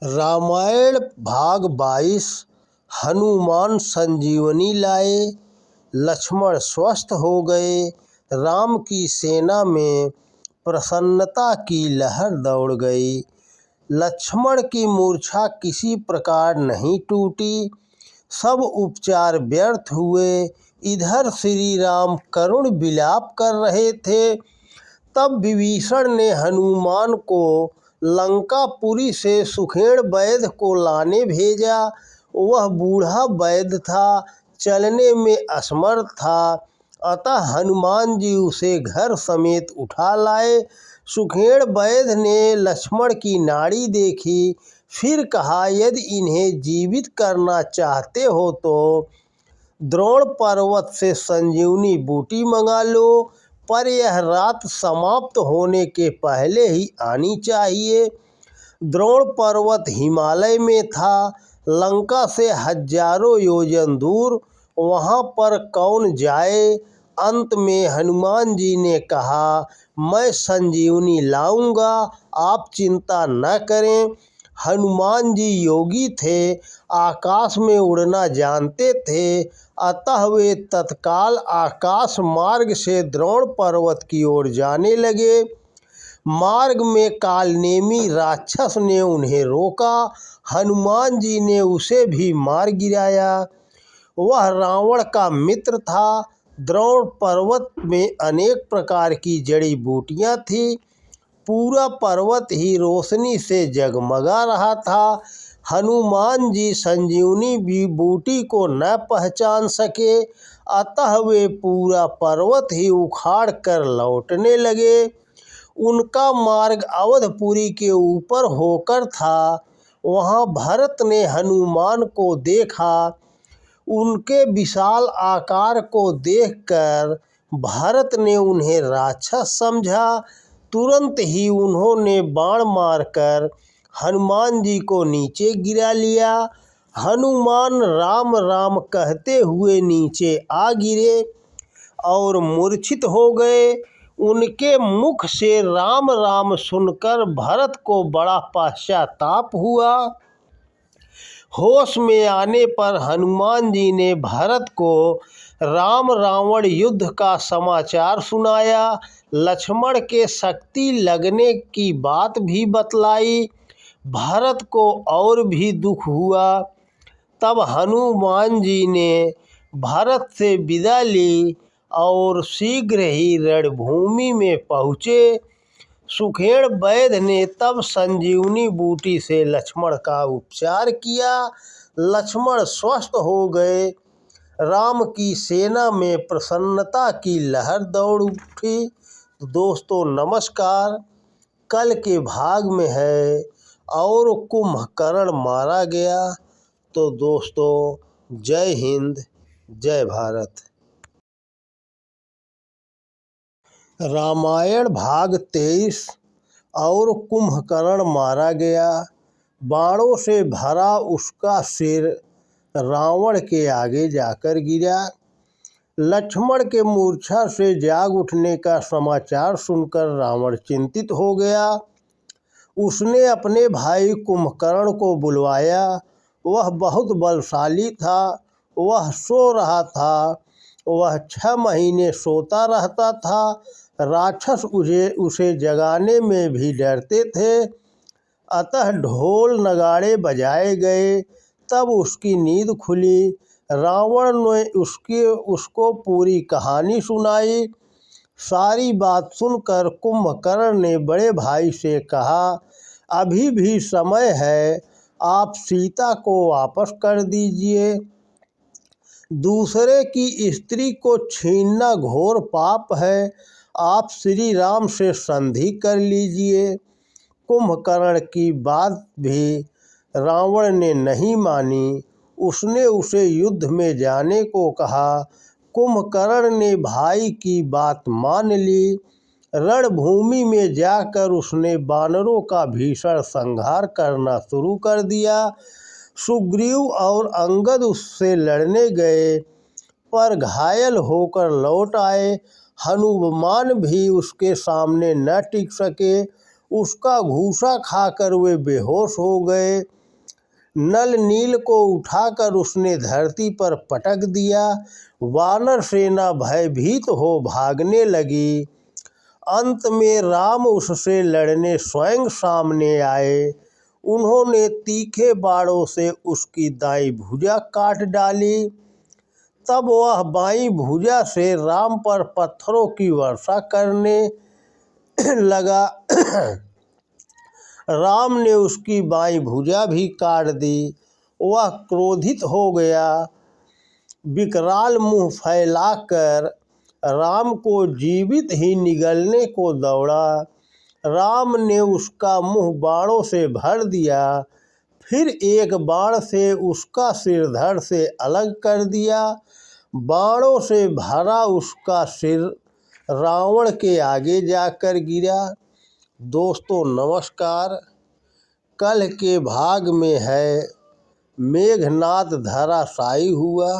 रामायण भाग 22। हनुमान संजीवनी लाए, लक्ष्मण स्वस्थ हो गए। राम की सेना में प्रसन्नता की लहर दौड़ गई। लक्ष्मण की मूर्छा किसी प्रकार नहीं टूटी। सब उपचार व्यर्थ हुए। इधर श्री राम करुण विलाप कर रहे थे, तब विभीषण ने हनुमान को लंकापुरी से सुखेड़ वैद्य को लाने भेजा। वह बूढ़ा वैद्य था, चलने में असमर्थ था, अतः हनुमान जी उसे घर समेत उठा लाए। सुखेड़ वैद्य ने लक्ष्मण की नाड़ी देखी, फिर कहा, यदि इन्हें जीवित करना चाहते हो तो द्रोण पर्वत से संजीवनी बूटी मंगा लो, पर यह रात समाप्त होने के पहले ही आनी चाहिए। द्रोण पर्वत हिमालय में था, लंका से हजारों योजन दूर। वहां पर कौन जाए। अंत में हनुमान जी ने कहा, मैं संजीवनी लाऊंगा, आप चिंता न करें। हनुमान जी योगी थे, आकाश में उड़ना जानते थे, अतः वे तत्काल आकाश मार्ग से द्रोण पर्वत की ओर जाने लगे। मार्ग में कालनेमी राक्षस ने उन्हें रोका। हनुमान जी ने उसे भी मार गिराया। वह रावण का मित्र था। द्रोण पर्वत में अनेक प्रकार की जड़ी बूटियां थीं। पूरा पर्वत ही रोशनी से जगमगा रहा था। हनुमान जी संजीवनी बूटी को न पहचान सके, अतः वे पूरा पर्वत ही उखाड़ कर लौटने लगे। उनका मार्ग अवधपुरी के ऊपर होकर था। वहां भरत ने हनुमान को देखा। उनके विशाल आकार को देखकर भरत ने उन्हें राक्षस समझा। तुरंत ही उन्होंने बाण मारकर हनुमान जी को नीचे गिरा लिया। हनुमान राम राम कहते हुए नीचे आ गिरे और मूर्छित हो गए। उनके मुख से राम राम सुनकर भरत को बड़ा पश्चाताप हुआ। होश में आने पर हनुमान जी ने भरत को राम रावण युद्ध का समाचार सुनाया। लक्ष्मण के शक्ति लगने की बात भी बतलाई। भरत को और भी दुख हुआ। तब हनुमान जी ने भरत से विदा ली और शीघ्र ही रणभूमि में पहुँचे। सुखेड़ वैद्य ने तब संजीवनी बूटी से लक्ष्मण का उपचार किया। लक्ष्मण स्वस्थ हो गए। राम की सेना में प्रसन्नता की लहर दौड़ उठी। तो दोस्तों नमस्कार। कल के भाग में है और कुंभकर्ण मारा गया। तो दोस्तों जय हिंद, जय भारत। रामायण भाग 23। और कुंभकर्ण मारा गया। बाणों से भरा उसका सिर रावण के आगे जाकर गिरा। लक्ष्मण के मूर्छा से जाग उठने का समाचार सुनकर रावण चिंतित हो गया। उसने अपने भाई कुंभकर्ण को बुलवाया। वह बहुत बलशाली था। वह सो रहा था। वह 6 महीने सोता रहता था। राक्षस उसे जगाने में भी डरते थे, अतः ढोल नगाड़े बजाए गए। तब उसकी नींद खुली। रावण ने उसको पूरी कहानी सुनाई। सारी बात सुनकर कुंभकर्ण ने बड़े भाई से कहा, अभी भी समय है, आप सीता को वापस कर दीजिए। दूसरे की स्त्री को छीनना घोर पाप है। आप श्री राम से संधि कर लीजिए। कुंभकर्ण की बात भी रावण ने नहीं मानी। उसने उसे युद्ध में जाने को कहा। कुंभकर्ण ने भाई की बात मान ली। रणभूमि में जाकर उसने वानरों का भीषण संहार करना शुरू कर दिया। सुग्रीव और अंगद उससे लड़ने गए, पर घायल होकर लौट आए। हनुमान भी उसके सामने न टिक सके। उसका घूसा खाकर वे बेहोश हो गए। नल नील को उठाकर उसने धरती पर पटक दिया। वानर सेना भयभीत हो भागने लगी। अंत में राम उससे लड़ने स्वयं सामने आए। उन्होंने तीखे बाणों से उसकी दाईं भुजा काट डाली। तब वह बाईं भुजा से राम पर पत्थरों की वर्षा करने लगा। राम ने उसकी बाईं भुजा भी काट दी। वह क्रोधित हो गया, विकराल मुंह फैलाकर राम को जीवित ही निगलने को दौड़ा। राम ने उसका मुंह बाणों से भर दिया, फिर एक बाण से उसका सिर धड़ से अलग कर दिया। बाणों से भरा उसका सिर रावण के आगे जाकर गिरा। दोस्तों नमस्कार। कल के भाग में है मेघनाद धराशायी हुआ।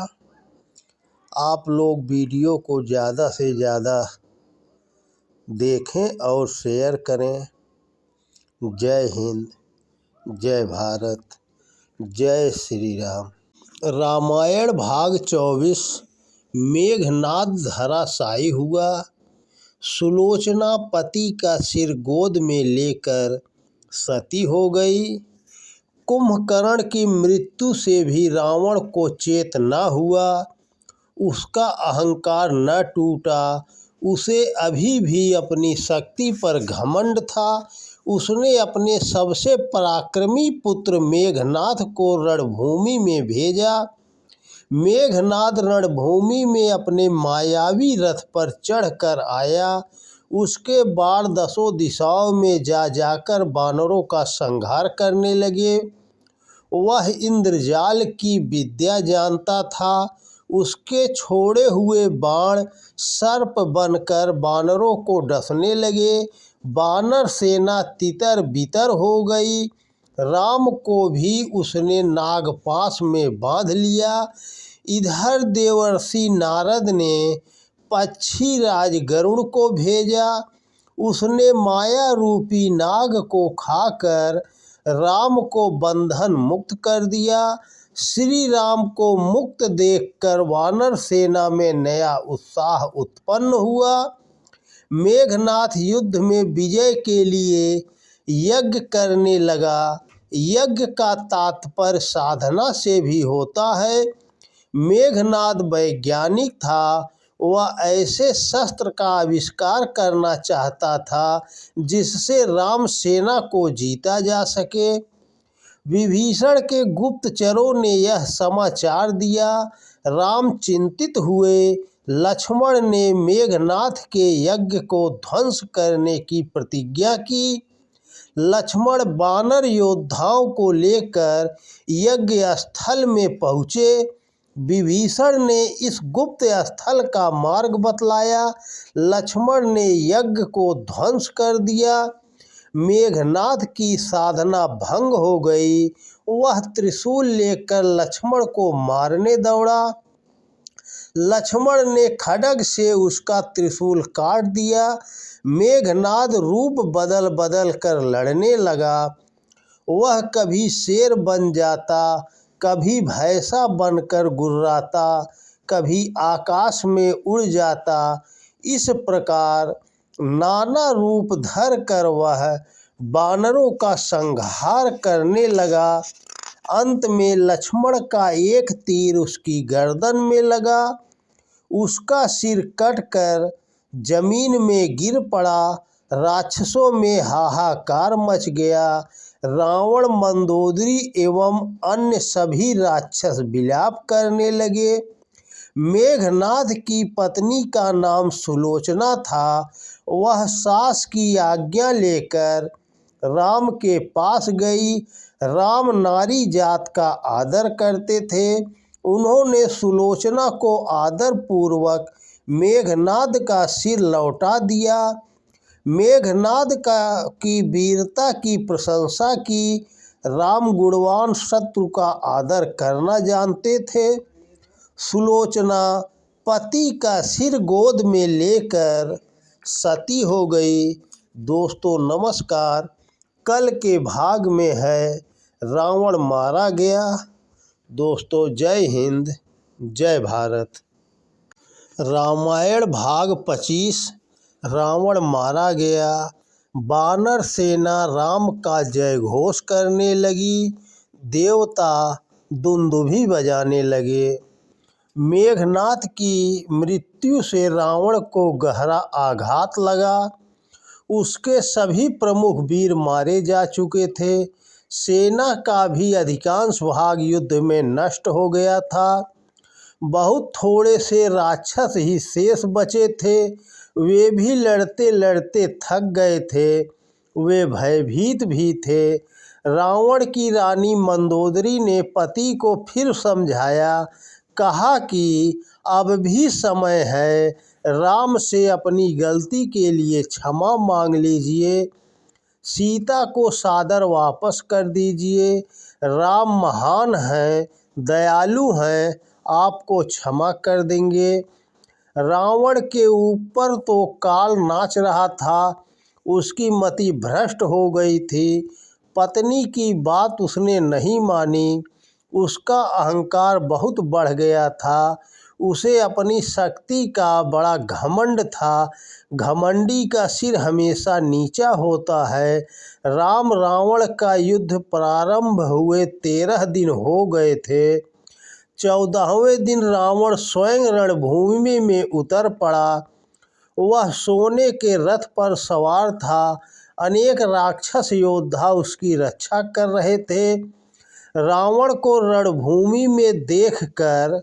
आप लोग वीडियो को ज़्यादा से ज़्यादा देखें और शेयर करें। जय हिंद, जय भारत, जय श्री राम। रामायण भाग 24 मेघनाद धराशायी हुआ। सुलोचना पति का सिर गोद में लेकर सती हो गई। कुंभकर्ण की मृत्यु से भी रावण को चेत न हुआ। उसका अहंकार न टूटा। उसे अभी भी अपनी शक्ति पर घमंड था। उसने अपने सबसे पराक्रमी पुत्र मेघनाद को रणभूमि में भेजा। मेघनाद रणभूमि में अपने मायावी रथ पर चढ़कर आया। उसके बाण दसों दिशाओं में जाकर वानरों का संहार करने लगे। वह इंद्रजाल की विद्या जानता था। उसके छोड़े हुए बाण सर्प बनकर वानरों को डसने लगे। वानर सेना तितर बितर हो गई। राम को भी उसने नागपाश में बांध लिया। इधर देवर्षि नारद ने पक्षी राज गरुड़ को भेजा। उसने माया रूपी नाग को खाकर राम को बंधन मुक्त कर दिया। श्री राम को मुक्त देखकर वानर सेना में नया उत्साह उत्पन्न हुआ। मेघनाथ युद्ध में विजय के लिए यज्ञ करने लगा। यज्ञ का तात्पर्य साधना से भी होता है। मेघनाद वैज्ञानिक था। वह ऐसे शस्त्र का आविष्कार करना चाहता था जिससे राम सेना को जीता जा सके। विभीषण के गुप्तचरों ने यह समाचार दिया। राम चिंतित हुए। लक्ष्मण ने मेघनाथ के यज्ञ को ध्वंस करने की प्रतिज्ञा की। लक्ष्मण वानर योद्धाओं को लेकर यज्ञ स्थल में पहुँचे। विभीषण ने इस गुप्त स्थल का मार्ग बतलाया। लक्ष्मण ने यज्ञ को ध्वंस कर दिया। मेघनाद की साधना भंग हो गई। वह त्रिशूल लेकर लक्ष्मण को मारने दौड़ा। लक्ष्मण ने खड्ग से उसका त्रिशूल काट दिया। मेघनाद रूप बदल बदल कर लड़ने लगा। वह कभी शेर बन जाता, कभी भैंसा बनकर गुर्राता, कभी आकाश में उड़ जाता। इस प्रकार नाना रूप धर कर वह वानरों का संहार करने लगा। अंत में लक्ष्मण का एक तीर उसकी गर्दन में लगा। उसका सिर कटकर जमीन में गिर पड़ा। राक्षसों में हाहाकार मच गया। रावण, मंदोदरी एवं अन्य सभी राक्षस विलाप करने लगे। मेघनाद की पत्नी का नाम सुलोचना था। वह सास की आज्ञा लेकर राम के पास गई। राम नारी जात का आदर करते थे। उन्होंने सुलोचना को आदर पूर्वक मेघनाद का सिर लौटा दिया। मेघनाद की वीरता की प्रशंसा की। राम गुणवान शत्रु का आदर करना जानते थे। सुलोचना पति का सिर गोद में लेकर सती हो गई। दोस्तों नमस्कार। कल के भाग में है रावण मारा गया। दोस्तों जय हिंद, जय भारत। रामायण भाग 25। रावण मारा गया। वानर सेना राम का जय घोष करने लगी। देवता दुंदुभी बजाने लगे। मेघनाथ की मृत्यु से रावण को गहरा आघात लगा। उसके सभी प्रमुख वीर मारे जा चुके थे। सेना का भी अधिकांश भाग युद्ध में नष्ट हो गया था। बहुत थोड़े से राक्षस ही शेष बचे थे। वे भी लड़ते लड़ते थक गए थे। वे भयभीत भी थे। रावण की रानी मंदोदरी ने पति को फिर समझाया। कहा कि अब भी समय है, राम से अपनी गलती के लिए क्षमा मांग लीजिए। सीता को सादर वापस कर दीजिए। राम महान हैं, दयालु हैं, आपको क्षमा कर देंगे। रावण के ऊपर तो काल नाच रहा था। उसकी मति भ्रष्ट हो गई थी। पत्नी की बात उसने नहीं मानी। उसका अहंकार बहुत बढ़ गया था। उसे अपनी शक्ति का बड़ा घमंड था। घमंडी का सिर हमेशा नीचा होता है। राम रावण का युद्ध प्रारंभ हुए 13 दिन हो गए थे। 14वें दिन रावण स्वयं रणभूमि में उतर पड़ा। वह सोने के रथ पर सवार था। अनेक राक्षस योद्धा उसकी रक्षा कर रहे थे। रावण को रणभूमि में देखकर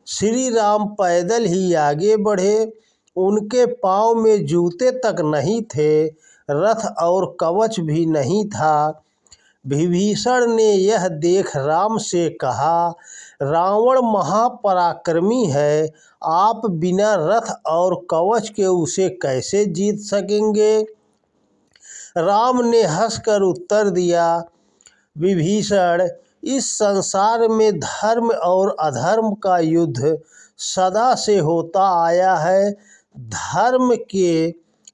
श्री राम पैदल ही आगे बढ़े। उनके पांव में जूते तक नहीं थे। रथ और कवच भी नहीं था। विभीषण ने यह देख राम से कहा, रावण महापराक्रमी है। आप बिना रथ और कवच के उसे कैसे जीत सकेंगे? राम ने हंसकर उत्तर दिया, विभीषण, इस संसार में धर्म और अधर्म का युद्ध सदा से होता आया है। धर्म के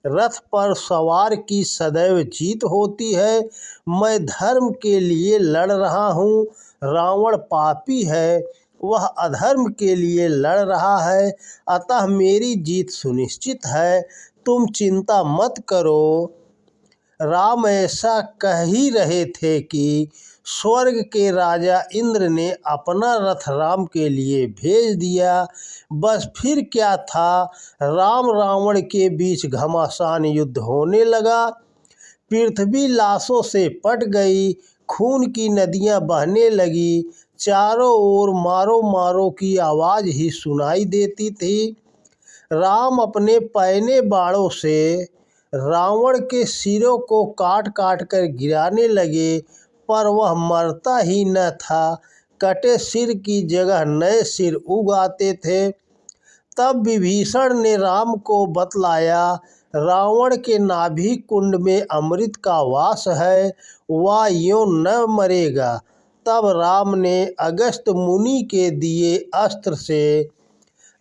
रथ पर सवार की सदैव जीत होती है। मैं धर्म के लिए लड़ रहा हूँ। रावण पापी है, वह अधर्म के लिए लड़ रहा है। अतः मेरी जीत सुनिश्चित है। तुम चिंता मत करो। राम ऐसा कह ही रहे थे कि स्वर्ग के राजा इंद्र ने अपना रथ राम के लिए भेज दिया। बस फिर क्या था, राम रावण के बीच घमासान युद्ध होने लगा। पृथ्वी लाशों से पट गई। खून की नदियां बहने लगी। चारों ओर मारो मारो की आवाज़ ही सुनाई देती थी। राम अपने पैने बाणों से रावण के सिरों को काट काट कर गिराने लगे, पर वह मरता ही न था। कटे सिर की जगह नए सिर उग आते थे। तब विभीषण ने राम को बतलाया, रावण के नाभि कुंड में अमृत का वास है, वह यूं न मरेगा। तब राम ने अगस्त्य मुनि के दिए अस्त्र से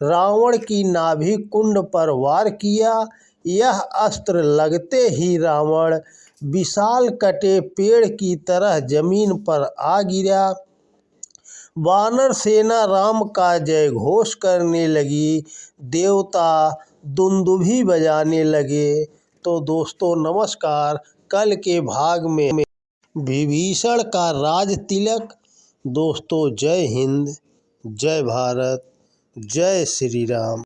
रावण की नाभि कुंड पर वार किया। यह अस्त्र लगते ही रावण विशाल कटे पेड़ की तरह जमीन पर आ गिरा। वानर सेना राम का जय घोष करने लगी। देवता दुंदुभी बजाने लगे। तो दोस्तों नमस्कार। कल के भाग में विभीषण का राज तिलक। दोस्तों जय हिंद, जय भारत, जय श्री राम।